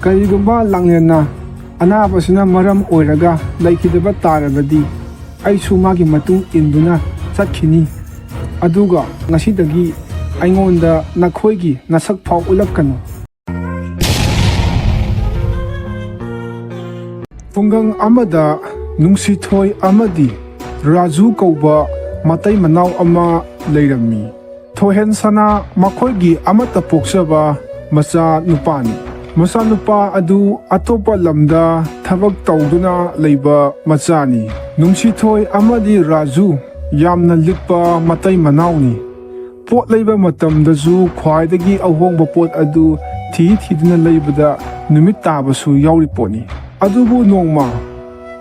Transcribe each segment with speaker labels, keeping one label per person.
Speaker 1: ꯀꯔꯤꯒꯨꯝꯕ ꯂꯥꯡꯂꯦꯟꯅ ꯑꯅꯥꯕꯁꯤꯅ ꯃꯔꯝ ꯑꯣꯏꯔꯒ ꯂꯩꯈꯤꯗꯕ ꯇꯥꯔꯕꯗꯤ ꯑꯩꯁꯨ ꯃꯥꯒꯤ ꯃꯇꯨꯡ ꯏꯟꯗꯨꯅ ꯆꯠꯈꯤꯅꯤ ꯑꯗꯨꯒ ꯉꯁꯤꯗꯒꯤ ꯑꯩꯉꯣꯟꯗ ꯅꯈꯣꯏꯒꯤ ꯅꯁꯛ ꯐꯥꯎ ꯎꯠꯂꯛꯀꯅꯨ꯫ ꯈꯨꯡꯒꯪ ꯑꯃꯗ ꯅꯨꯡꯁꯤꯊꯣꯏ ꯑꯃꯗꯤ ꯔꯥꯖꯨ ꯀꯧꯕ ꯃꯇꯩ ꯃꯅꯥꯎ ꯑꯃ ꯂꯩꯔꯝꯃꯤ꯫ ꯊꯣꯏꯍꯦꯟꯁꯅꯥ ꯃꯈꯣꯏꯒꯤ ꯑꯃꯠꯇ ꯄꯣꯛꯆꯕ ꯃꯆꯥ ꯅꯨꯄꯥꯅꯤ꯫ ꯃꯆꯥꯅꯨꯄꯥ ꯑꯗꯨ ꯑꯇꯣꯞꯄ ꯂꯝꯗ ꯊꯕꯛ ꯇꯧꯗꯨꯅ ꯂꯩꯕ ꯃꯆꯥꯅꯤ꯫ ꯅꯨꯡꯁꯤꯊꯣꯏ ꯑꯃꯗꯤ ꯔꯥꯖꯨ ꯌꯥꯝꯅ ꯂꯤꯛꯄ ꯃꯇꯩ ꯃꯅꯥꯎꯅꯤ꯫ ꯄꯣꯠ ꯂꯩꯕ ꯃꯇꯝꯗꯁꯨ ꯈ꯭ꯋꯥꯏꯗꯒꯤ ꯑꯍꯣꯡꯕ ꯄꯣꯠ ꯑꯗꯨ ꯊꯤꯗꯨꯅ ꯂꯩꯕꯗ ꯅꯨꯃꯤꯠ ꯇꯥꯕꯁꯨ ꯌꯥꯎꯔꯤ ꯄꯣꯠꯅꯤ꯫ ꯑꯗꯨꯕꯨ ꯅꯣꯡꯃ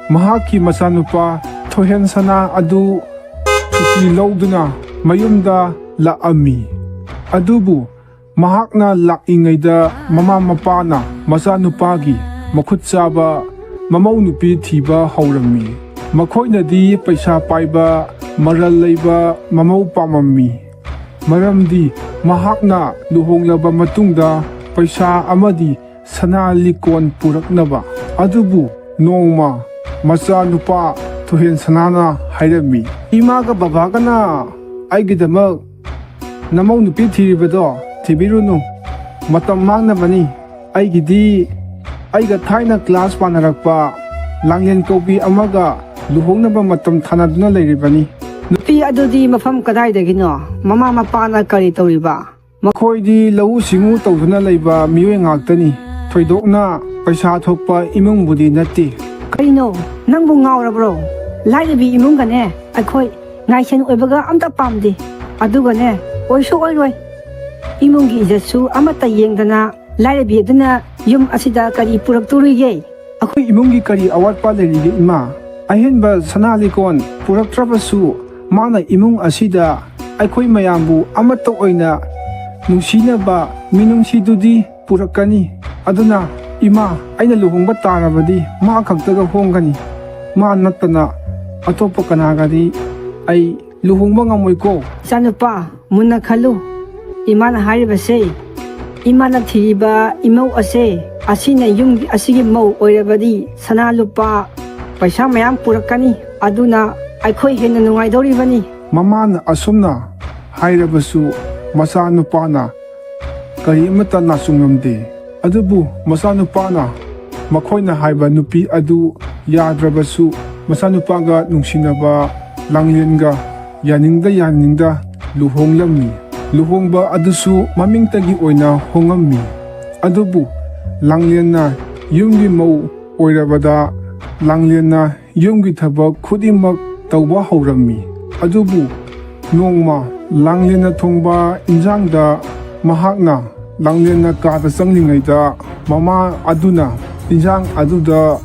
Speaker 1: ꯃꯍꯥꯛꯀꯤ ꯃꯆꯥꯅꯨꯄꯥ ꯊꯣꯏꯍꯦꯟꯁꯅꯥ ꯑꯗꯨ ꯁꯨꯇꯤ ꯂꯧꯗꯨꯅ ꯃꯌꯨꯝꯗ ꯂꯥꯛꯑꯝꯃꯤ꯫ ꯑꯗꯨꯕꯨ ꯃꯍꯥꯛꯅ ꯂꯥꯛꯏꯉꯩꯗ ꯃꯃꯥ ꯃꯄꯥꯅ ꯃꯆꯥꯅꯨꯄꯥꯒꯤ ꯃꯈꯨꯠ ꯆꯥꯕ ꯃꯃꯧ ꯅꯨꯄꯤ ꯊꯤꯕ ꯍꯧꯔꯝꯃꯤ꯫ ꯃꯈꯣꯏꯅꯗꯤ ꯄꯩꯁా ꯄꯥꯏꯕ ꯃꯔꯜ ꯂꯩꯕ ꯃꯃꯧ ꯄꯥꯝꯃꯝꯃꯤ꯫ ꯃꯔꯝꯗꯤ ꯃꯍꯥꯛꯅ ꯂꯨꯍꯣꯡꯂꯕ ꯃꯇꯨꯡꯗ ꯄꯩꯁꯥ ꯑꯃꯗꯤ ꯁꯅꯥ ꯂꯤꯛꯀꯣꯟ ꯄꯨꯔꯛꯅꯕ꯫ ꯑꯗꯨꯕꯨ ꯅꯣꯡꯃ ꯃꯆꯥꯅꯨꯄꯥ ꯊꯣꯏꯍꯦꯟꯁꯅꯥꯅ ꯍꯥꯏꯔꯝꯃꯤ, "ꯏꯃꯥꯒ ꯕꯕꯥꯒꯅ ꯑꯩꯒꯤꯗꯃꯛ ꯅꯃꯧ ꯅꯨꯄꯤ ꯊꯤꯔꯤꯕꯗꯣ ꯊꯤꯕꯤꯔꯨꯅꯨ, ꯃꯇꯝ ꯃꯥꯡꯅꯕꯅꯤ꯫ ꯑꯩꯒꯤꯗꯤ ꯑꯩꯒ ꯊꯥꯏꯅ ꯀ꯭ꯂꯥꯁ ꯄꯥꯅꯔꯛꯄ ꯂꯥꯡꯂꯦꯟ ꯀꯧꯕꯤ ꯑꯃꯒ ꯂꯨꯍꯣꯡꯅꯕ ꯃꯇꯝ ꯊꯥꯅꯗꯨꯅ ꯂꯩꯔꯤꯕꯅꯤ"꯫
Speaker 2: ꯅꯨꯄꯤ ꯑꯗꯨꯗꯤ ꯃꯐꯝ ꯀꯗꯥꯏꯗꯒꯤꯅꯣ? ꯃꯃꯥ ꯃꯄꯥꯅ ꯀꯔꯤ ꯇꯧꯔꯤꯕ?
Speaker 1: ꯃꯈꯣꯏꯗꯤ ꯂꯧꯎ ꯁꯤꯡꯎ ꯇꯧꯗꯨꯅ ꯂꯩꯕ ꯃꯤꯑꯣꯏ ꯉꯥꯛꯇꯅꯤ꯫ ꯊꯣꯏꯗꯣꯛꯅ ꯄꯩꯁా ꯊꯣꯛꯄ ꯏꯃꯨꯡꯕꯨꯗꯤ ꯅꯠꯇꯦ꯫
Speaker 2: ꯀꯩꯅꯣ ꯅꯪꯕꯨ ꯉꯥꯎꯔꯕ꯭ꯔꯣ? ꯂꯥꯏꯔꯕꯤ ꯏꯃꯨꯡꯒꯅꯦ ꯑꯩꯈꯣꯏ ꯉꯥꯏꯁꯦꯟ ꯑꯣꯏꯕꯒ ꯑꯝꯇ ꯄꯥꯝꯗꯦ꯫ ꯑꯗꯨꯒꯅꯦ ꯑꯣꯏꯁꯨ ꯑꯣꯏꯔꯣꯏ꯫ ꯏꯃꯨꯡꯒꯤ ꯏꯖꯠꯁꯨ ꯑꯃꯠꯇ ꯌꯦꯡꯗꯅ ꯂꯥꯏꯔꯕꯤ ꯑꯗꯨꯅ ꯌꯨꯝ ꯑꯁꯤꯗ ꯀꯔꯤ ꯄꯨꯔꯛꯇꯣꯔꯤꯒꯦ?
Speaker 1: ꯑꯩꯈꯣই ꯏꯃꯨꯡꯒꯤ ꯀꯔꯤ ꯑꯋꯥꯠꯄ ꯂꯩꯔꯤꯒꯦ ꯏꯃꯥ? ꯑꯍꯦꯟꯕ ꯁꯅꯥ ꯂꯤꯛꯀꯣꯟ ꯄꯨꯔꯛꯇ꯭ꯔꯕꯁꯨ ꯃꯥꯅ ꯏꯃꯨꯡ ꯑꯁꯤꯗ ꯑꯩꯈꯣꯏ ꯃꯌꯥꯝꯕꯨ ꯑꯃꯠꯇ ꯑꯣꯏꯅ ꯅꯨꯡꯁꯤꯅꯕ ꯃꯤꯅꯨꯡꯁꯤꯗꯨꯗꯤ ꯄꯨꯔꯛꯀꯅꯤ꯫ ꯑꯗꯨꯅ ꯏꯃꯥ, ꯑꯩꯅ ꯂꯨꯍꯣꯡꯕ ꯇꯥꯔꯕꯗꯤ ꯃꯥ ꯈꯛꯇꯒ ꯍꯣꯡꯒꯅꯤ꯫ ꯃꯥ ꯅꯠꯇꯅ ꯑꯇꯣꯞꯄ ꯀꯅꯥꯒꯗꯤ ꯑꯩ ꯂꯨꯍꯣꯡꯕ ꯉꯝꯃꯣꯏꯀꯣ꯫
Speaker 2: ꯏꯆꯥꯅꯨꯄꯥ, ꯃꯨꯟꯅ ꯈꯜꯂꯨ꯫ ꯏꯃꯥꯅ ꯍꯥꯏꯔꯤꯕꯁꯦ, ꯏꯃꯥꯅ ꯊꯤꯔꯤꯕ ꯏꯃꯧ ꯑꯁꯤꯅ ꯌꯨꯝꯒꯤ ꯑꯁꯤꯒꯤ ꯃꯧ ꯑꯣꯏꯔꯕꯗꯤ ꯁꯅꯥ ꯂꯨꯄꯥ ꯄꯩꯁా ꯃꯌꯥꯝ ꯄꯨꯔꯛꯀꯅꯤ꯫ ꯑꯗꯨꯅ ꯑꯩꯈꯣꯏ ꯍꯦꯟꯅ ꯅꯨꯡꯉꯥꯏꯗꯧꯔꯤꯕꯅꯤ꯫
Speaker 1: ꯃꯃꯥꯅ ꯑꯁꯨꯝꯅ ꯍꯥꯏꯔꯕꯁꯨ ꯃꯆꯥꯅꯨꯄꯥꯅ ꯀꯔꯤꯃꯠꯇ ꯅꯥꯆꯨꯡꯉꯝꯗꯦ꯫ ꯑꯗꯨꯕꯨ ꯃꯆꯥꯅꯨꯄꯥꯅ ꯃꯈꯣꯏꯅ ꯍꯥꯏꯕ ꯅꯨꯄꯤ ꯑꯗꯨ ꯌꯥꯗ꯭ꯔꯕꯁꯨ ꯃꯆꯥꯅꯨꯄꯥꯒ ꯅꯨꯡꯁꯤꯅꯕ ꯂꯥꯡꯂꯦꯟꯒ ꯌꯥꯅꯤꯡꯗ ꯂꯨꯍꯣꯡꯂꯝꯃꯤ꯫ ꯂꯨꯍꯣꯡꯕ ꯑꯗꯨꯁꯨ ꯃꯃꯤꯡꯇꯒꯤ ꯑꯣꯏꯅ ꯍꯣꯡꯉꯝꯃꯤ꯫ ꯑꯗꯨꯕꯨ ꯂꯥꯡꯂꯦꯟꯅ ꯌꯨꯝꯒꯤ ꯃꯧ ꯑꯣꯏꯔꯕꯗ ꯂꯥꯡꯂꯦꯟꯅ ꯌꯨꯝꯒꯤ ꯊꯕꯛ ꯈꯨꯗꯤꯡꯃꯛ ꯇꯧꯕ ꯍꯧꯔꯝꯃꯤ꯫ ꯑꯗꯨꯕꯨ ꯅꯣꯡꯃ ꯂꯥꯡꯂꯦꯟꯅ ꯊꯣꯡꯕ ꯏꯟꯖꯥꯡꯗ ꯃꯍꯥꯛꯅ ꯂꯥꯡꯂꯦꯟꯅ ꯀꯥꯗ ꯆꯪꯂꯤꯉꯩꯗ ꯃꯃꯥ ꯑꯗꯨꯅ ꯏꯟꯖꯥꯡ ꯑꯗꯨꯗ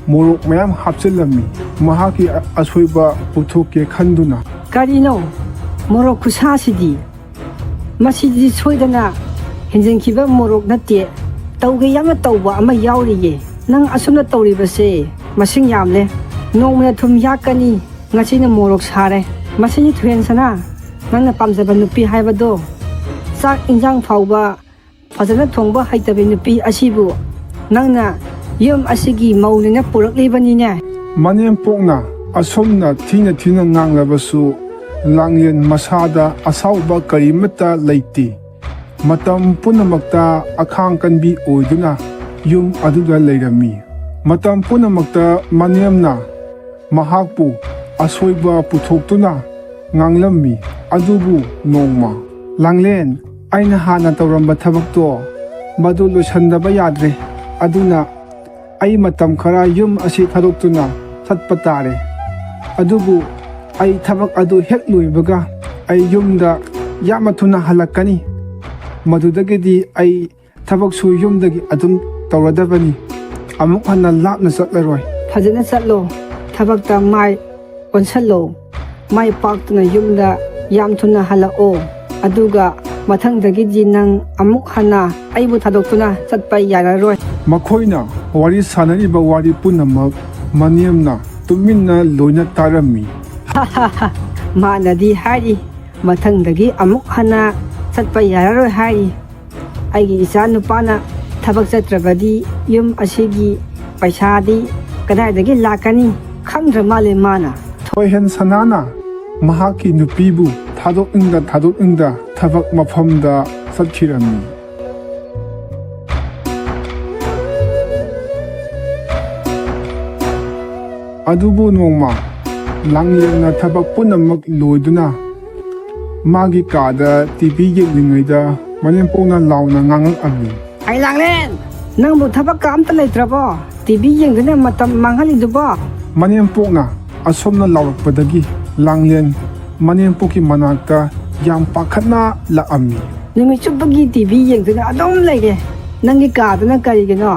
Speaker 1: ꯃꯣꯔꯣꯛ ꯃꯌꯥꯝ ꯍꯥꯞꯆꯤꯜꯂꯝꯃꯤ꯫ ꯃꯍꯥꯛꯀꯤ ꯑꯁꯣꯏꯕ ꯎꯠꯊꯣꯛꯀꯦ ꯈꯟꯗꯨꯅ꯫
Speaker 2: ꯀꯔꯤꯅꯣ ꯃꯣꯔꯣꯛ ꯈꯨꯁꯥꯁꯤꯗꯤ? ꯃꯁꯤꯗꯤ ꯁꯣꯏꯗꯅ ꯍꯦꯟꯖꯤꯟꯈꯤꯕ ꯃꯣꯔꯣꯛ ꯅꯠꯇꯦ, ꯇꯧꯒꯦ ꯌꯥꯝꯅ ꯇꯧꯕ ꯑꯃ ꯌꯥꯎꯔꯤꯌꯦ꯫ ꯅꯪ ꯑꯁꯨꯝꯅ ꯇꯧꯔꯤꯕꯁꯦ ꯃꯁꯤꯡ ꯌꯥꯝꯂꯦ꯫ ꯅꯣꯡꯃꯅ ꯊꯨꯝ ꯌꯥꯛꯀꯅꯤ, ꯉꯁꯤꯅ ꯃꯣꯔꯣꯛ ꯁꯥꯔꯦ꯫ ꯃꯁꯤꯅꯤ ꯊꯣꯏꯍꯦꯟꯁꯅꯥ, ꯅꯪꯅ ꯄꯥꯝꯖꯕ ꯅꯨꯄꯤ ꯍꯥꯏꯕꯗꯣ꯫ ꯆꯥꯛ ꯏꯟꯖꯥꯡ ꯐꯥꯎꯕ ꯐꯖꯅ ꯊꯣꯡꯕ ꯍꯩꯇꯕ ꯅꯨꯄꯤ ꯑꯁꯤꯕꯨ ꯅꯪꯅ ꯌꯨꯝ ꯑꯁꯤꯒꯤ ꯃꯧꯅꯤꯅ ꯄꯨꯔꯛꯂꯤꯕꯅꯤꯅꯦ꯫
Speaker 1: ꯃꯅꯦꯝꯄꯣꯛꯅ ꯑꯁꯨꯝꯅ ꯊꯤꯅ ꯉꯥꯡꯂꯕꯁꯨ ꯂꯥꯡꯂꯦꯟ ꯃꯁꯥꯗ ꯑꯁꯥꯎꯕ ꯀꯔꯤꯃꯠꯇ ꯂꯩꯇꯦ꯫ ꯃꯇꯝ ꯄꯨꯝꯅꯃꯛꯇ ꯑꯈꯥꯡ ꯀꯟꯕꯤ ꯑꯣꯏꯗꯨꯅ ꯌꯨꯝ ꯑꯗꯨꯗ ꯂꯩꯔꯝꯃꯤ꯫ ꯃꯇꯝ ꯄꯨꯝꯅꯃꯛꯇ ꯃꯅꯦꯝꯅ ꯃꯍꯥꯛꯄꯨ ꯑꯁꯣꯏꯕ ꯄꯨꯊꯣꯛꯇꯨꯅ ꯉꯥꯡꯂꯝꯃꯤ꯫ ꯑꯗꯨꯕꯨ ꯅꯣꯡꯃ, "ꯂꯥꯡꯂꯦꯟ, ꯑꯩꯅ ꯍꯥꯟꯅ ꯇꯧꯔꯝꯕ ꯊꯕꯛꯇꯣ ꯃꯗꯨ ꯂꯣꯏꯁꯤꯟꯗꯕ ꯌꯥꯗ꯭ꯔꯦ꯫ ꯑꯗꯨꯅ ꯑꯩ ꯃꯇꯝ ꯈꯔ ꯌꯨꯝ ꯑꯁꯤ ꯊꯥꯗꯣꯛꯇꯨꯅ ꯆꯠꯄ ꯇꯥꯔꯦ꯫ ꯑꯗꯨꯕꯨ ꯑꯩ ꯊꯕꯛ ꯑꯗꯨ ꯍꯦꯛ ꯂꯣꯏꯕꯒ ꯑꯩ ꯌꯨꯝꯗ ꯌꯥꯝꯅ ꯊꯨꯅ ꯍꯜꯂꯛꯀꯅꯤ꯫ ꯃꯗꯨꯗꯒꯤꯗꯤ ꯑꯩ ꯊꯕꯛꯁꯨ ꯌꯨꯝꯗꯒꯤ ꯑꯗꯨꯝ ꯇꯧꯔꯗꯕꯅꯤ꯫ ꯑꯃꯨꯛ ꯍꯟꯅ ꯂꯥꯞꯅ ꯆꯠꯂꯔꯣꯏ"꯫
Speaker 2: ꯐꯖꯅ ꯆꯠꯂꯣ, ꯊꯕꯛꯇ ꯃꯥꯏ ꯑꯣꯟꯁꯜꯂꯣ꯫ ꯃꯥꯏ ꯄꯥꯛꯇꯨꯅ ꯌꯨꯝꯗ ꯌꯥꯝ ꯊꯨꯅ ꯍꯜꯂꯛꯑꯣ꯫ ꯑꯗꯨꯒ ꯃꯊꯪꯗꯒꯤꯗꯤ ꯅꯪ ꯑꯃꯨꯛ ꯍꯟꯅ ꯑꯩꯕꯨ ꯊꯥꯗꯣꯛꯇꯨꯅ ꯆꯠꯄ ꯌꯥꯔꯔꯣꯏ꯫
Speaker 1: ꯃꯈꯣꯏꯅ ꯋꯥꯔꯤ ꯁꯥꯅꯔꯤꯕ ꯋꯥꯔꯤ ꯄꯨꯝꯅꯃꯛ ꯃꯅꯦꯝꯅ ꯇꯨꯃꯤꯟꯅ ꯂꯣꯏꯅ ꯇꯥꯔꯝꯃꯤ꯫
Speaker 2: ꯃꯥꯅꯗꯤ ꯍꯥꯏꯔꯤ ꯃꯊꯪꯗꯒꯤ ꯑꯃꯨꯛ ꯍꯟꯅ ꯆꯠꯄ ꯌꯥꯔꯔꯣꯏ ꯍꯥꯏꯔꯤ꯫ ꯑꯩꯒꯤ ꯏꯆꯥ ꯅꯨꯄꯥꯅ ꯊꯕꯛ ꯆꯠꯇ꯭ꯔꯕꯗꯤ ꯌꯨꯝ ꯑꯁꯤꯒꯤ ꯄꯩꯁꯥꯗꯤ ꯀꯗꯥꯏꯗꯒꯤ ꯂꯥꯛꯀꯅꯤ ꯈꯪꯗ꯭ꯔ ꯃꯥꯜꯂꯦ ꯃꯥꯅ꯫
Speaker 1: ꯊꯣꯏꯍꯦꯟ ꯁꯅꯥꯅ ꯃꯍꯥꯛꯀꯤ ꯅꯨꯄꯤꯕꯨ ꯊꯥꯗꯣꯛꯅꯤꯡꯗ ꯊꯕꯛ ꯃꯐꯝꯗ ꯆꯠꯈꯤꯔꯝꯃꯤ꯫ ꯑꯗꯨꯕꯨ ꯅꯣꯡꯃ ꯂꯥꯡꯂꯦꯟꯅ ꯊꯕꯛ ꯄꯨꯝꯅꯃꯛ ꯂꯣꯏꯗꯨꯅ ꯃꯥꯒꯤ ꯀꯥꯗ ꯇꯤꯚꯤ ꯌꯦꯡꯂꯤꯉꯩꯗ ꯃꯅꯦꯝꯄꯣꯛꯅ ꯂꯥꯎꯅ ꯉꯥꯡꯉꯛꯑꯝꯃꯤ꯫
Speaker 2: ꯑꯩ ꯂꯥꯡꯂꯦꯟ, ꯅꯪꯕꯨ ꯊꯕꯛꯀ ꯑꯝꯇ ꯂꯩꯇ꯭ꯔꯕꯣ? ꯇꯤꯚꯤ ꯌꯦꯡꯗꯨꯅ ꯃꯇꯝ ꯃꯥꯡꯍꯜꯂꯤꯗꯨꯕꯣ?
Speaker 1: ꯃꯅꯦꯝꯄꯣꯛꯅ ꯑꯁꯣꯝꯅ ꯂꯥꯎꯔꯛꯄꯗꯒꯤ ꯂꯥꯡꯂꯦꯟ ꯃꯅꯦꯝꯄꯣꯛꯀꯤ ꯃꯅꯥꯛꯇ ꯌꯥꯝ ꯄꯥꯈꯠꯅ ꯂꯥꯛꯑꯝꯃꯤ꯫
Speaker 2: ꯅꯨꯃꯤꯠ ꯆꯨꯞꯄꯒꯤ ꯇꯤꯚꯤ ꯌꯦꯡꯗꯨꯅ ꯑꯗꯨꯝ ꯂꯩꯔꯦ꯫ ꯅꯪꯒꯤ ꯀꯥꯗꯨꯅ ꯀꯔꯤꯒꯤꯅꯣ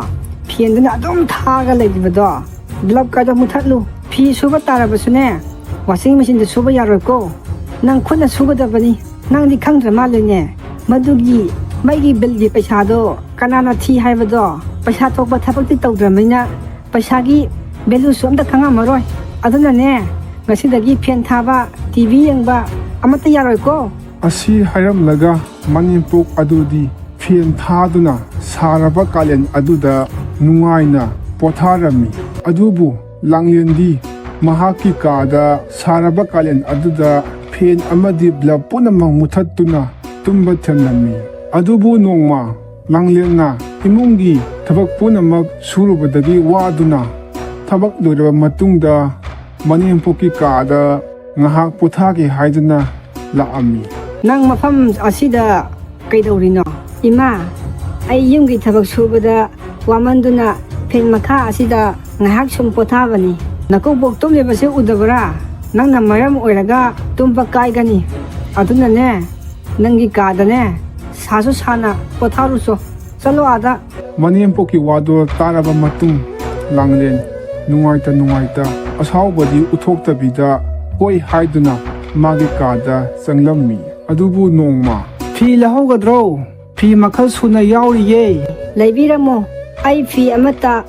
Speaker 2: ꯐꯦꯟꯗꯨꯅ ꯑꯗꯨꯝ ꯊꯥꯔꯒ ꯂꯩꯔꯤꯕꯗꯣ? ꯕ꯭ꯂꯕꯀꯗꯣ ꯃꯨꯊꯠꯂꯨ꯫ ꯐꯤ ꯁꯨꯕ ꯇꯥꯔꯕꯁꯨꯅꯦ ꯋꯥꯁꯤꯡ ꯃꯦꯆꯤꯟꯗ ꯁꯨꯕ ꯌꯥꯔꯣꯏꯀꯣ꯫ ꯅꯪ ꯈꯨꯠꯅ ꯁꯨꯒꯗꯕꯅꯤ꯫ ꯅꯪꯗꯤ ꯈꯪꯗ꯭ꯔ ꯃꯥꯜꯂꯦꯅꯦ ꯃꯗꯨꯒꯤ ꯃꯩꯒꯤ ꯕꯤꯜꯒꯤ ꯄꯩꯁꯥꯗꯣ ꯀꯅꯥꯅ ꯊꯤ ꯍꯥꯏꯕꯗꯣ? ꯄꯩꯁꯥ ꯊꯣꯛꯄ ꯊꯕꯛꯇꯤ ꯇꯧꯗ꯭ꯔꯕꯅꯤꯅ ꯄꯩꯁꯥꯒꯤ ꯚꯦꯂꯨꯁꯨ ꯑꯝꯇ ꯈꯪꯉꯝꯃꯔꯣꯏ꯫ ꯑꯗꯨꯅꯅꯦ ꯉꯁꯤꯗꯒꯤ ꯐꯦꯟ ꯊꯥꯕ, ꯇꯤꯚꯤ ꯌꯦꯡꯕ ꯑꯃꯠꯇ ꯌꯥꯔꯣꯏꯀꯣ꯫
Speaker 1: ꯑꯁꯤ ꯍꯥꯏꯔꯝꯂꯒ ꯃꯅꯦꯝꯄꯣꯛ ꯑꯗꯨꯗꯤ ꯐꯦꯟ ꯊꯥꯗꯨꯅ ꯁꯥꯔꯕ ꯀꯥꯂꯦꯟ ꯑꯗꯨꯗ ꯅꯨꯡꯉꯥꯏꯅ ꯄꯣꯊꯥꯔꯝꯃꯤ꯫ ꯑꯗꯨꯕꯨ ꯂꯥꯡꯂꯦꯟꯗꯤ ꯃꯍꯥꯛꯀꯤ ꯀꯥꯗ ꯁꯥꯔꯕ ꯀꯥꯂꯦꯟ ꯑꯗꯨꯗ ꯐꯦꯟ ꯑꯃꯗꯤ ꯕ꯭ꯂꯕ ꯄꯨꯝꯅꯃꯛ ꯃꯨꯊꯠꯇꯨꯅ ꯇꯨꯝꯕ ꯊꯦꯝꯂꯝꯃꯤ꯫ ꯑꯗꯨꯕꯨ ꯅꯣꯡꯃ ꯂꯥꯡꯂꯦꯟꯅ ꯏꯃꯨꯡꯒꯤ ꯊꯕꯛ ꯄꯨꯝꯅꯃꯛ ꯁꯨꯔꯨꯕꯗꯒꯤ ꯋꯥꯗꯨꯅ ꯊꯕꯛ ꯂꯣꯏꯔꯕ ꯃꯇꯨꯡꯗ ꯃꯅꯦꯝꯄꯣꯛꯀꯤ ꯀꯥꯗ ꯉꯥꯏꯍꯥꯛ ꯄꯣꯊꯥꯒꯦ ꯍꯥꯏꯗꯨꯅ ꯂꯥꯛꯑꯝꯃꯤ꯫
Speaker 2: ꯅꯪ ꯃꯐꯝ ꯑꯁꯤꯗ ꯀꯩꯗꯧꯔꯤꯅꯣ? ꯏꯃꯥ, ꯑꯩ ꯌꯨꯝꯒꯤ ꯊꯕꯛ ꯁꯨꯕꯗ ꯋꯥꯃꯟꯗꯨꯅ ꯐꯦꯟ ꯃꯈꯥ ꯑꯁꯤꯗ ꯉꯥꯏꯍꯥꯛ ꯁꯨꯝ ꯄꯣꯊꯥꯕꯅꯤ꯫ ꯅꯀꯨꯕꯣꯛ ꯇꯨꯝꯂꯤꯕꯁꯤ ꯎꯗꯕ꯭ꯔꯥ? ꯅꯪꯅ ꯃꯔꯝ ꯑꯣꯏꯔꯒ ꯇꯨꯝꯕ ꯀꯥꯏꯒꯅꯤ꯫ ꯑꯗꯨꯅꯅꯦ ꯅꯪꯒꯤ ꯀꯥꯗꯅꯦ ꯁꯥꯁꯨ ꯁꯥꯅ ꯄꯣꯊꯥꯔꯨꯆꯣ꯫ ꯆꯠꯂꯣ ꯑꯥꯗ꯫
Speaker 1: ꯃꯅꯦꯝꯄꯣꯛꯀꯤ ꯋꯥꯗꯣ ꯇꯥꯔꯕ ꯃꯇꯨꯡ ꯂꯥꯡꯂꯦꯟ ꯅꯨꯡꯉꯥꯏꯇ ꯑꯁꯥꯎꯕꯗꯤ ꯎꯠꯊꯣꯛꯇꯕꯤꯗ ꯍꯣꯏ ꯍꯥꯏꯗꯨꯅ ꯃꯥꯒꯤ ꯀꯥꯗ ꯆꯪꯂꯝꯃꯤ꯫ ꯑꯗꯨꯕꯨ ꯅꯣꯡꯃ
Speaker 3: ꯐꯤ ꯂꯧꯍꯧꯒꯗ꯭ꯔꯣ? ꯐꯤ ꯃꯈꯜ ꯁꯨꯅ ꯌꯥꯎꯔꯤꯌꯦ꯫
Speaker 2: ꯂꯩꯕꯤꯔꯝꯃꯣ, ꯑꯩ ꯐꯤ ꯑꯃꯠꯇ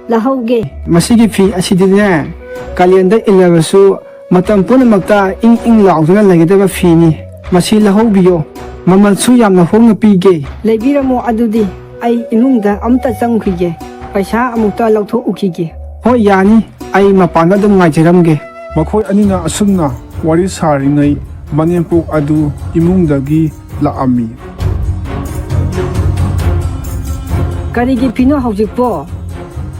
Speaker 2: ꯂꯧꯍꯧꯒꯦ꯫
Speaker 3: ꯃꯁꯤꯒꯤ ꯐꯤ ꯑꯁꯤꯗꯤꯅꯦ ꯀꯥꯂꯦꯟꯗ ꯏꯜꯂꯕꯁꯨ ꯃꯇꯝ ꯄꯨꯝꯅꯃꯛꯇ ꯏꯪ ꯂꯥꯎꯗꯨꯅ ꯂꯩꯒꯗꯕ ꯐꯤꯅꯤ꯫ ꯃꯁꯤ ꯂꯧꯍꯧꯕꯤꯌꯣ, ꯃꯃꯜꯁꯨ ꯌꯥꯝꯅ ꯍꯣꯡꯅ ꯄꯤꯒꯦ꯫
Speaker 2: ꯂꯩꯕꯤꯔꯝꯃꯣ, ꯑꯗꯨꯗꯤ ꯑꯩ ꯏꯃꯨꯡꯗ ꯑꯃꯇ ꯆꯪꯈꯤꯒꯦ, ꯄꯩꯁꯥ ꯑꯃꯨꯛꯇ ꯂꯧꯊꯣꯛꯎꯈꯤꯒꯦ꯫
Speaker 3: ꯍꯣꯏ ꯌꯥꯅꯤ, ꯑꯩ ꯃꯄꯥꯟꯗ ꯑꯗꯨꯝ ꯉꯥꯏꯖꯔꯝꯒꯦ꯫
Speaker 1: ꯃꯈꯣꯏ ꯑꯅꯤꯅ ꯑꯁꯨꯝꯅ ꯋꯥꯔꯤ ꯁꯥꯔꯤꯉꯩ ꯃꯅꯦꯝꯄꯣꯛ ꯑꯗꯨ ꯏꯃꯨꯡꯗꯒꯤ ꯂꯥꯛꯑꯝꯃꯤ꯫
Speaker 2: ꯀꯔꯤꯒꯤ ꯐꯤꯅꯣ ꯍꯧꯖꯤꯛꯄꯣ?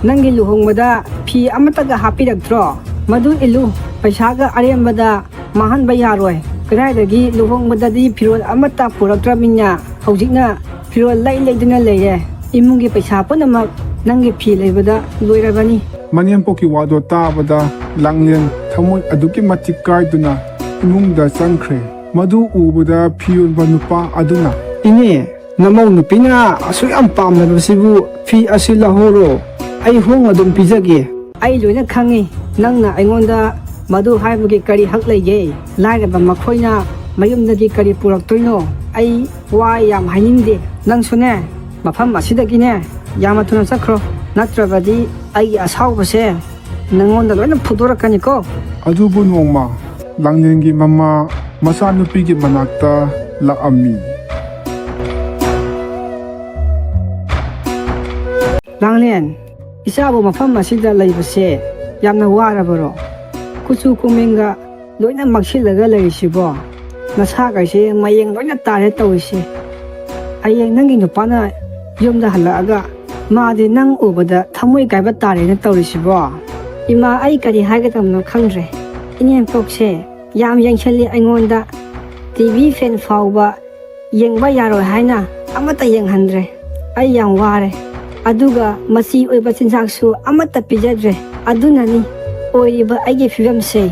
Speaker 2: ꯅꯪꯒꯤ ꯂꯨꯍꯣꯡꯕꯗ ꯐꯤ ꯑꯃꯠꯇꯒ ꯍꯥꯞꯄꯤꯔꯛꯇ꯭ꯔꯣ? ꯃꯗꯨꯏꯜꯂꯨ, ꯄꯩꯁꯥꯒ ꯑꯔꯦꯝꯕꯗ ꯃꯥꯡꯍꯟꯕ ꯌꯥꯔꯣꯏ꯫ ꯀꯗꯥꯏꯗꯒꯤ ꯂꯨꯍꯣꯡꯕꯗꯗꯤ ꯐꯤꯔꯣꯜ ꯑꯃꯠꯇ ꯄꯨꯔꯛꯇ꯭ꯔꯕꯅꯤꯅ ꯍꯧꯖꯤꯛꯅ ꯐꯤꯔꯣꯜ ꯂꯩꯗꯨꯅ ꯂꯩꯔꯦ꯫ ꯏꯃꯨꯡꯒꯤ ꯄꯩꯁꯥ ꯄꯨꯝꯅꯃꯛ ꯅꯪꯒꯤ ꯐꯤ ꯂꯩꯕꯗ ꯂꯣꯏꯔꯕꯅꯤ꯫
Speaker 1: ꯃꯅꯦꯝꯄꯣꯛꯀꯤ ꯋꯥꯗꯣ ꯇꯥꯕꯗ ꯂꯥꯡꯂꯦꯟ ꯊꯃꯣꯏ ꯑꯗꯨꯛꯀꯤ ꯃꯇꯤꯛ ꯀꯥꯏꯗꯨꯅ ꯏꯃꯨꯡꯗ ꯆꯪꯈ꯭ꯔꯦ꯫ ꯃꯗꯨ ꯎꯕꯗ ꯐꯤ ꯌꯣꯟꯕ ꯅꯨꯄꯥ ꯑꯗꯨꯅ,
Speaker 3: ꯏꯅꯦ, ꯅꯃꯧ ꯅꯨꯄꯤꯅ ꯑꯁꯨꯛ ꯌꯥꯝ ꯄꯥꯝꯅꯕꯁꯤꯕꯨ ꯐꯤ ꯑꯁꯤ ꯂꯧꯍꯧꯔꯣ, ꯑꯩ ꯍꯣꯡꯅ ꯑꯗꯨꯝ ꯄꯤꯖꯒꯦ꯫
Speaker 2: ꯑꯩ ꯂꯣꯏꯅ ꯈꯪꯉꯤ ꯅꯪꯅ ꯑꯩꯉꯣꯟꯗ ꯃꯗꯨ ꯍꯥꯏꯕꯒꯤ ꯀꯔꯤ ꯍꯛ ꯂꯩꯒꯦ? ꯂꯥꯏꯔꯕ ꯃꯈꯣꯏꯅ ꯃꯌꯨꯝꯗꯒꯤ ꯀꯔꯤ ꯄꯨꯔꯛꯇꯣꯏꯅೋ? ꯑꯩ ꯋꯥ ꯌꯥꯝ ꯍꯥꯏꯅꯤꯡꯗꯦ꯫ ꯅꯪꯁꯨꯅꯦ ꯃꯐꯝ ꯑꯁꯤꯗꯒꯤꯅꯦ ꯌꯥꯝꯅ ꯊꯨꯅ ꯆꯠꯈ꯭ꯔꯣ, ꯅꯠꯇ꯭ꯔꯕꯗꯤ ꯑꯩꯒꯤ ꯑꯁꯥꯎꯕꯁꯦ ꯅꯪꯉꯣꯟꯗ ꯂꯣꯏꯅ ꯐꯨꯗꯣꯔꯛꯀꯅꯤꯀꯣ꯫
Speaker 1: ꯑꯗꯨꯕꯨ ꯅꯣꯡꯃ ꯂꯥꯡꯂꯦꯟꯒꯤ ꯃꯃꯥ ꯃꯆꯥꯅꯨꯄꯤꯒꯤ ꯃꯅꯥꯛꯇ ꯂꯥꯛꯑꯝꯃꯤ꯫
Speaker 2: ꯂꯥꯡꯂꯦꯟ, ꯏꯆꯥꯕꯨ ꯃꯐꯝ ꯑꯁꯤꯗ ꯂꯩꯕꯁꯦ ꯌꯥꯝꯅ ꯋꯥꯔꯕꯔꯣ? ꯀꯨꯆꯨ ꯀꯨꯃꯦꯟꯒ ꯂꯣꯏꯅ ꯃꯛꯁꯤꯜꯂꯒ ꯂꯩꯔꯤꯁꯤꯕꯣ? ꯅꯁꯥꯒꯩꯁꯦ ꯃꯌꯦꯡ ꯂꯣꯏꯅ ꯇꯥꯔꯦ ꯇꯧꯔꯤꯁꯦ꯫ ꯍꯌꯦꯡ ꯅꯪꯒꯤ ꯅꯨꯄꯥꯅ ꯌꯨꯝꯗ ꯍꯜꯂꯛꯑꯒ ꯃꯥꯗꯤ ꯅꯪ ꯎꯕꯗ ꯊꯃꯣꯏ ꯀꯥꯏꯕ ꯇꯥꯔꯦꯅ ꯇꯧꯔꯤꯁꯤꯕꯣ? ꯏꯃꯥ, ꯑꯩ ꯀꯔꯤ ꯍꯥꯏꯒꯗꯕꯅꯣ ꯈꯪꯗ꯭ꯔꯦ꯫ ꯏꯅꯦꯝꯄꯣꯛꯁꯦ ꯌꯥꯝ ꯌꯦꯡꯁꯤꯜꯂꯤ ꯑꯩꯉꯣꯟꯗ꯫ ꯇꯤꯚꯤ ꯐꯦꯟ ꯐꯥꯎꯕ ꯌꯦꯡꯕ ꯌꯥꯔꯣꯏ ꯍꯥꯏꯅ ꯑꯃꯠꯇ ꯌꯦꯡꯍꯟꯗ꯭ꯔꯦ꯫ ꯑꯩ ꯌꯥꯝ ꯋꯥꯔꯦ꯫ ꯑꯗꯨꯒ ꯃꯆꯤ ꯑꯣꯏꯕ ꯆꯤꯟꯖꯥꯛꯁꯨ ꯑꯃꯠꯇ ꯄꯤꯖꯗ꯭ꯔꯦ꯫ ꯑꯗꯨꯅꯅꯤ ꯑꯣꯏꯔꯤꯕ ꯑꯩꯒꯤ ꯐꯤꯕꯝꯁꯦ꯫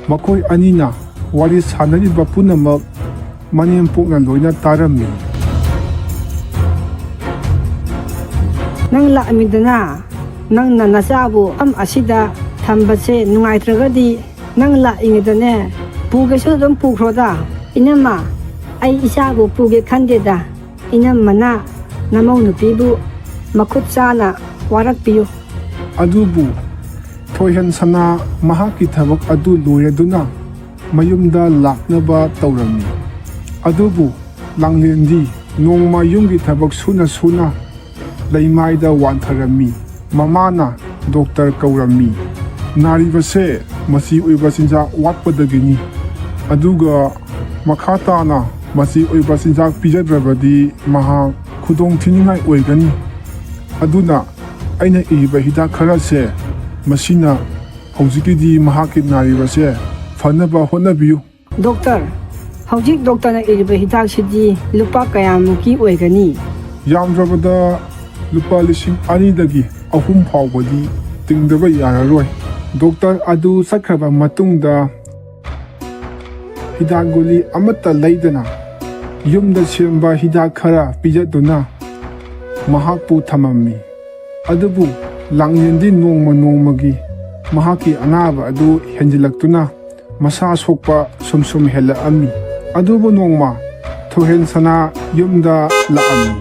Speaker 1: ꯃꯈꯣꯏ ꯑꯅꯤꯅ ꯋꯥꯔꯤ ꯁꯥꯟꯅꯔꯤꯕ ꯄꯨꯝꯅꯃꯛ ꯃꯅꯦꯝꯄꯣꯛꯅ ꯂꯣꯏꯅ ꯇꯥꯔꯝꯃꯤ꯫
Speaker 2: ꯅꯪ ꯂꯥꯛꯑꯝꯃꯤꯗꯅ, ꯅꯪꯅ ꯅꯆꯥꯕꯨ ꯃꯐꯝ ꯑꯁꯤꯗ ꯊꯝꯕꯁꯦ ꯅꯨꯡꯉꯥꯏꯇ꯭ꯔꯒꯗꯤ ꯅꯪ ꯂꯥꯛꯏꯉꯩꯗꯅꯦ ꯄꯨꯒꯦꯁꯨ ꯑꯗꯨꯝ ꯄꯨꯈ꯭ꯔꯣꯗ꯫ ꯏꯅꯝꯃ, ꯑꯩ ꯏꯆꯥꯕꯨ ꯄꯨꯒꯦ ꯈꯟꯗꯦꯗ꯫ ꯏꯅꯝꯃꯅ ꯅꯃꯧ ꯅꯨꯄꯤꯕు ꯃꯈꯨꯠ ꯆꯥꯅ ꯋꯥꯔꯛꯄꯤꯌꯨ꯫
Speaker 1: ꯑꯗꯨꯕꯨ ꯊꯣꯏꯍꯦꯟ ꯁꯅꯥ ꯃꯍꯥꯛꯀꯤ ꯊꯕꯛ ꯑꯗꯨ ꯂꯣꯏꯔꯗꯨꯅ ꯃꯌꯨꯝꯗ ꯂꯥꯛꯅꯕ ꯇꯧꯔꯝꯃꯤ꯫ ꯑꯗꯨꯕꯨ ꯂꯥꯡꯂꯦꯟꯗꯤ ꯅꯣꯡꯃ ꯌꯨꯝꯒꯤ ꯊꯕꯛ ꯁꯨꯅ ꯂꯩꯃꯥꯏꯗ ꯋꯥꯟꯊꯔꯝꯃꯤ꯫ ꯃꯃꯥꯅ ꯗꯣꯛꯇꯔ ꯀꯧꯔꯝꯃꯤ꯫ ꯅꯥꯔꯤꯕꯁꯦ ꯃꯆꯤ ꯑꯣꯏꯕ ꯆꯤꯟꯖꯥꯛ ꯋꯥꯠꯄꯗꯒꯤꯅꯤ, ꯑꯗꯨꯒ ꯃꯈꯥ ꯇꯥꯅ ꯃꯆꯤ ꯑꯣꯏꯕ ꯆꯤꯟꯖꯥꯛ ꯄꯤꯖꯗ꯭ꯔꯕꯗꯤ ꯃꯍꯥꯛ ꯈꯨꯗꯣꯡꯊꯤꯅꯤꯡꯉꯥꯏ ꯑꯣꯏꯒꯅꯤ꯫ ꯑꯗꯨꯅ ꯑꯩꯅ ꯏꯔꯤꯕ ꯍꯤꯗꯥꯛ ꯈꯔꯁꯦ ꯃꯁꯤꯅ ꯍꯧꯖꯤꯛꯀꯤꯗꯤ ꯃꯍꯥꯛꯀꯤ ꯅꯥꯔꯤꯕꯁꯦ ꯐꯅꯕ ꯍꯣꯠꯅꯕꯤꯌꯨ꯫
Speaker 2: ꯗꯣꯛꯇꯔ, ꯍꯧꯖꯤꯛ ꯗꯣꯛꯇꯔꯅ ꯏꯔꯤꯕ ꯍꯤꯗꯥꯛꯁꯤꯗꯤ ꯂꯨꯄꯥ ꯀꯌꯥꯃꯨꯛꯀꯤ ꯑꯣꯏꯒꯅꯤ?
Speaker 1: ꯌꯥꯝꯗ꯭ꯔꯕꯗ ꯂꯨꯄꯥ 2,000ꯗꯒꯤ 3,000 ꯐꯥꯎꯕꯗꯤ ꯇꯤꯡꯗꯕ ꯌꯥꯔꯔꯣꯏ꯫ ꯗꯣꯛꯇꯔ ꯑꯗꯨ ꯆꯠꯈ꯭ꯔꯕ ꯃꯇꯨꯡꯗ ꯍꯤꯗꯥꯛ ꯒꯨꯂꯤ ꯑꯃꯠꯇ ꯂꯩꯗꯅ ꯌꯨꯝꯗ ꯁꯦꯝꯕ ꯍꯤꯗꯥꯛ ꯈꯔ ꯄꯤꯖꯗꯨꯅ ꯃꯍꯥꯛꯄꯨ ꯊꯝꯃꯝꯃꯤ꯫ ꯑꯗꯨꯕꯨ ꯂꯥꯡꯂꯦꯟꯗꯤ ꯅꯣꯡꯃ ꯅꯣꯡꯃꯒꯤ ꯃꯍꯥꯛꯀꯤ ꯑꯅꯥꯕ ꯑꯗꯨ ꯍꯦꯟꯖꯤꯜꯂꯛꯇꯨꯅ ꯃꯁꯥ ꯁꯣꯛꯄ ꯁꯨꯝ ꯍꯦꯜꯂꯛꯑꯝꯃꯤ꯫ ꯑꯗꯨꯕꯨ ꯅꯣꯡꯃ ꯊꯣꯏꯍꯦꯟꯁꯅꯥ ꯌꯨꯝꯗ ꯂꯥꯛꯑꯝꯃꯤ꯫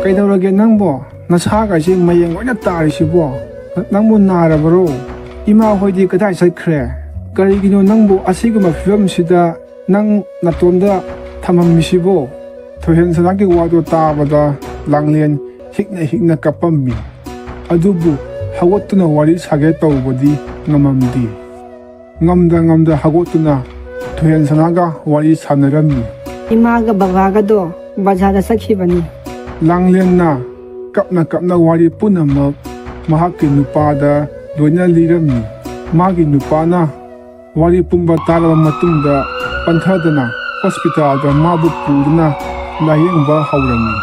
Speaker 3: ꯀꯩꯗꯧꯔꯒꯦ ꯅꯪꯕꯣ? ꯅꯁꯥꯒꯁꯦ ꯃꯌꯦꯡ ꯂꯣꯏꯅ ꯇꯥꯔꯤꯁꯤꯕꯣ? ꯅꯪꯕꯨ ꯅꯥꯔꯕꯔꯣ? ꯏꯃꯥ ꯍꯣꯏꯗꯤ ꯀꯗꯥꯏ ꯆꯠꯈ꯭ꯔꯦ? ꯀꯔꯤꯒꯤꯅꯣ ꯅꯪꯕꯨ ꯑꯁꯤꯒꯨꯝꯕ ꯐꯤꯕꯝꯁꯤꯗ ꯅꯪ ꯅꯇꯣꯝꯗ ꯊꯝꯃꯝꯃꯤꯁꯤꯕꯣ?
Speaker 1: ꯊꯣꯏꯍꯦꯟꯁꯅꯥꯒꯤ ꯋꯥꯗꯨ ꯇꯥꯕꯗ ꯂꯥꯡꯂꯦꯟ ꯍꯤꯛꯅ ꯀꯞꯄꯝꯃꯤ꯫ ꯑꯗꯨꯕꯨ ꯍꯧꯒꯠꯇꯨꯅ ꯋꯥꯔꯤ ꯁꯥꯒꯦ ꯇꯧꯕꯗꯤ ꯉꯝꯃꯝꯗꯦ꯫ ꯉꯝꯗ ꯍꯧꯒꯠꯇꯨꯅ ꯊꯣꯏꯍꯦꯟꯁꯅꯥꯒ ꯋꯥꯔꯤ ꯁꯥꯟꯅꯔꯝꯃꯤ꯫
Speaker 2: ꯏꯃꯥꯒ ꯕꯕꯥꯒꯗꯣ ꯕꯖꯥꯔꯗ ꯆꯠꯈꯤꯕꯅꯤ꯫
Speaker 1: ꯂꯥꯡꯂꯦꯟꯅ ꯀꯞꯅ ꯋꯥꯔꯤ ꯄꯨꯝꯅꯃꯛ ꯃꯍꯥꯛꯀꯤ ꯅꯨꯄꯥꯗ ꯂꯣꯏꯅ ꯂꯤꯔꯝꯃꯤ꯫ ꯃꯥꯒꯤ ꯅꯨꯄꯥꯅ ꯋꯥꯔꯤ ꯄꯨꯝꯕ ꯇꯥꯔꯕ ꯃꯇꯨꯡꯗ ꯄꯟꯊꯗꯅ ꯍꯣꯁꯄꯤꯇꯥꯜꯗ ꯃꯥꯕꯨ ꯄꯨꯗꯨꯅ ꯂꯥꯌꯦꯡꯕ ꯍꯧꯔꯝꯃꯤ꯫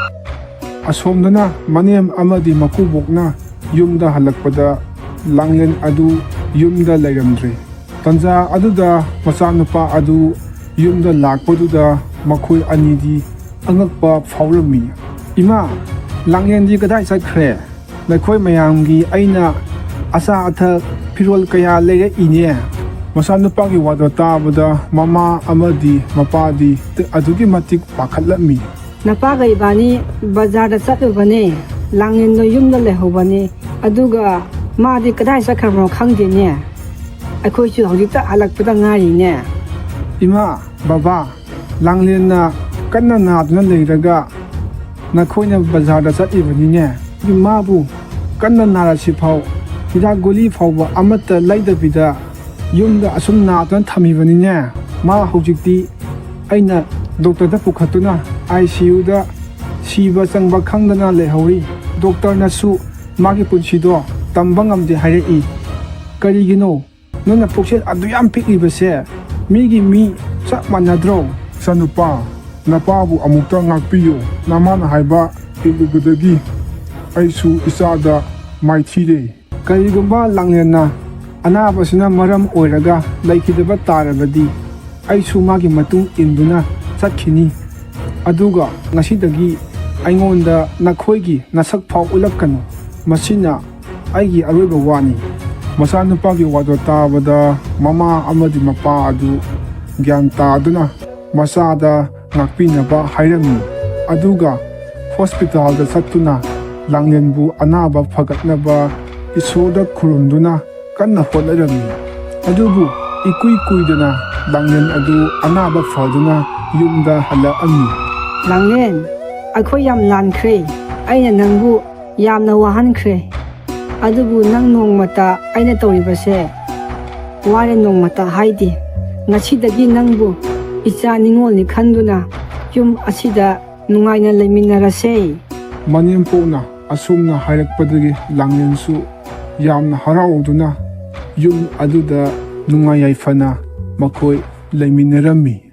Speaker 1: ꯑꯁꯣꯝꯗꯅ ꯃꯅꯦꯝ ꯑꯃꯗꯤ ꯃꯀꯨꯕꯣꯛꯅ ꯌꯨꯝꯗ ꯍꯜꯂꯛꯄꯗ ꯂꯥꯡꯂꯦꯟ ꯑꯗꯨ ꯌꯨꯝꯗ ꯂꯩꯔꯝꯗ꯭ꯔꯦ꯫ ꯇꯟꯖꯥ ꯑꯗꯨꯗ ꯃꯆꯥꯅꯨꯄꯥ ꯑꯗꯨ ꯌꯨꯝꯗ ꯂꯥꯛꯄꯗꯨꯗ ꯃꯈꯣꯏ ꯑꯅꯤꯗꯤ ꯑꯉꯛꯄ ꯐꯥꯎꯔꯝꯃꯤ꯫
Speaker 3: ꯏꯃꯥ, ꯂꯥꯡꯂꯦꯟꯗꯤ ꯀꯗꯥꯏ ꯆꯠꯈ꯭ꯔꯦ? ꯅꯈꯣꯏ ꯃꯌꯥꯝꯒꯤ ꯑꯩꯅ ꯑꯆꯥ ꯑꯊꯛ ꯐꯤꯔꯣꯜ ꯀꯌꯥ ꯂꯩꯔꯛꯏꯅꯦ꯫
Speaker 1: ꯃꯆꯥꯅꯨꯄꯥꯒꯤ ꯋꯥꯗꯣ ꯇꯥꯕꯗ ꯃꯃꯥ ꯑꯃꯗꯤ ꯃꯄꯥꯗꯤ ꯑꯗꯨꯛꯀꯤ ꯃꯇꯤꯛ ꯄꯥꯈꯠꯂꯝꯃꯤ꯫
Speaker 2: ꯅꯄꯥꯒ ꯏꯕꯥꯅꯤ ꯕꯖꯥꯔꯗ ꯆꯠꯂꯨꯕꯅꯦ, ꯂꯥꯡꯂꯦꯟꯗꯣ ꯌꯨꯝꯗ ꯂꯩꯍꯧꯕꯅꯦ, ꯑꯗꯨꯒ ꯃꯥꯗꯤ ꯀꯗꯥꯏ ꯆꯠꯈ꯭ꯔꯕꯅꯣ ꯈꯪꯗꯦꯅꯦ, ꯑꯩꯈꯣꯏꯁꯨ ꯍꯧꯖꯤꯛꯇ ꯍꯜꯂꯛꯄꯗ ꯉꯥꯏꯔꯤꯅꯦ꯫
Speaker 3: ꯏꯃꯥ, ꯕꯕꯥ, ꯂꯥꯡꯂꯦꯟꯅ ꯀꯟꯅ ꯅꯥꯗꯨꯅ ꯂꯩꯔꯒ ꯅꯈꯣꯏꯅ ꯕꯖꯥꯔꯗ ꯆꯠꯂꯤꯕꯅꯤꯅꯦ꯫ ꯃꯥꯕꯨ ꯀꯟꯅ ꯅꯥꯔꯁꯤꯐꯥꯎ ꯍꯤꯗꯥꯛ ꯒꯨꯂꯤ ꯐꯥꯎꯕ ꯑꯃꯠꯇ ꯂꯩꯗꯕꯤꯗ ꯌꯨꯝꯗ ꯑꯁꯨꯝ ꯅꯥꯗꯨꯅ ꯊꯝꯃꯤꯕꯅꯤꯅꯦ꯫ ꯃꯥ ꯍꯧꯖꯤꯛꯇꯤ ꯑꯩꯅ ꯗꯣꯛꯇꯔꯗ ꯄꯨꯈꯠꯇꯨꯅ ICUꯗ ꯁꯤꯕ ꯆꯪꯕ ꯈꯪꯗꯅ ꯂꯩꯍꯧꯔꯤ꯫ ꯗꯣꯛꯇꯔꯅꯁꯨ ꯃꯥꯒꯤ ꯄꯨꯟꯁꯤꯗꯣ ꯇꯝꯕ ꯉꯝꯗꯦ ꯍꯥꯏꯔꯛꯏ꯫ ꯀꯔꯤꯒꯤꯅꯣ ꯅꯪꯅ ꯄꯨꯛꯆꯦꯜ ꯑꯗꯨ ꯌꯥꯝ ꯄꯤꯛꯂꯤꯕꯁꯦ? ꯃꯤꯒꯤ ꯃꯤ ꯆꯞ ꯃꯥꯟꯅꯗ꯭ꯔꯣ?
Speaker 1: ꯏꯆꯥꯅꯨꯄꯥ, ꯅꯄꯥꯕꯨ ꯑꯃꯨꯛꯇ ꯉꯥꯛꯄꯤꯌꯨ꯫ ꯅꯃꯥꯅ ꯍꯥꯏꯕ ꯏꯜꯂꯨꯕꯗꯒꯤ ꯑꯩꯁꯨ ꯏꯆꯥꯗ ꯃꯥꯏꯊꯤꯔꯦ꯫
Speaker 3: ꯀꯔꯤꯒꯨꯝꯕ ꯂꯥꯡꯂꯦꯟꯅ ꯑꯅꯥꯕꯁꯤꯅ ꯃꯔꯝ ꯑꯣꯏꯔꯒ ꯂꯩꯈꯤꯗꯕ ꯇꯥꯔꯕꯗꯤ ꯑꯩꯁꯨ ꯃꯥꯒꯤ ꯃꯇꯨꯡ ꯏꯟꯗꯨꯅ ꯆꯠꯈꯤꯅꯤ꯫ ꯑꯗꯨꯒ ꯉꯁꯤꯗꯒꯤ ꯑꯩꯉꯣꯟꯗ ꯅꯈꯣꯏꯒꯤ ꯅꯁꯛ ꯐꯥꯎ ꯎꯠꯂꯛꯀꯅꯨ꯫ ꯃꯁꯤꯅ ꯑꯩꯒꯤ ꯑꯔꯣꯏꯕ ꯋꯥꯅꯤ꯫
Speaker 1: ꯃꯆꯥꯅꯨꯄꯥꯒꯤ ꯋꯥꯗꯣ ꯇꯥꯕꯗ ꯃꯃꯥ ꯑꯃꯗꯤ ꯃꯄꯥ ꯑꯗꯨ ꯒ꯭ꯌꯥꯟ ꯇꯥꯗꯨꯅ ꯃꯆꯥꯗ ꯉꯥꯛꯄꯤꯅꯕ ꯍꯥꯏꯔꯝꯃꯤ꯫ ꯑꯗꯨꯒ ꯍꯣꯁꯄꯤꯇꯥꯜꯗ ꯆꯠꯇꯨꯅ ꯂꯥꯡꯂꯦꯟꯕꯨ ꯑꯅꯥꯕ ꯐꯒꯠꯅꯕ ꯏꯁꯣꯔꯗ ꯈꯨꯔꯨꯝꯗꯨꯅ ꯀꯟꯅ ꯍꯣꯠꯅꯔꯝꯃꯤ꯫ ꯑꯗꯨꯕꯨ ꯏꯀꯨꯏ ꯀꯨꯏꯗꯅ ꯂꯥꯡꯂꯦꯟ ꯑꯗꯨ ꯑꯅꯥꯕ ꯐꯗꯨꯅ ꯌꯨꯝꯗ ꯍꯜꯂꯛꯑꯝꯃꯤ꯫
Speaker 2: ꯂꯥꯡꯂꯦꯟ, ꯑꯩꯈꯣꯏ ꯌꯥꯝ ꯂꯥꯟꯈ꯭ꯔꯦ, ꯑꯩꯅ ꯅꯪꯕꯨ ꯌꯥꯝꯅ ꯋꯥꯍꯟꯈ꯭ꯔꯦ꯫ ꯑꯗꯨꯕꯨ ꯅꯪ ꯅꯣꯡꯃꯇ ꯑꯩꯅ ꯇꯧꯔꯤꯕꯁꯦ ꯋꯥꯅ ꯅꯣꯡꯃꯇ ꯍꯥꯏꯗꯦ꯫ ꯉꯁꯤꯗꯒꯤ ꯅꯪꯕꯨ ꯏꯆꯥ ꯅꯤꯉꯣꯜꯅꯤ ꯈꯟꯗꯨꯅ ꯌꯨꯝ ꯑꯁꯤꯗ ꯅꯨꯡꯉꯥꯏꯅ ꯂꯩꯃꯤꯟꯅꯔꯁꯦ꯫
Speaker 1: ꯃꯅꯦꯝꯄꯣꯛꯅ ꯑꯁꯨꯝꯅ ꯍꯥꯏꯔꯛꯄꯗꯒꯤ ꯂꯥꯡꯂꯦꯟꯁꯨ ꯌꯥꯝꯅ ꯍꯔꯥꯎꯗꯨꯅ ꯌꯨꯝ ꯑꯗꯨꯗ ꯅꯨꯡꯉꯥꯏ ꯌꯥꯏꯐꯅ ꯃꯈꯣꯏ ꯂꯩꯃꯤꯟꯅꯔꯝꯃꯤ꯫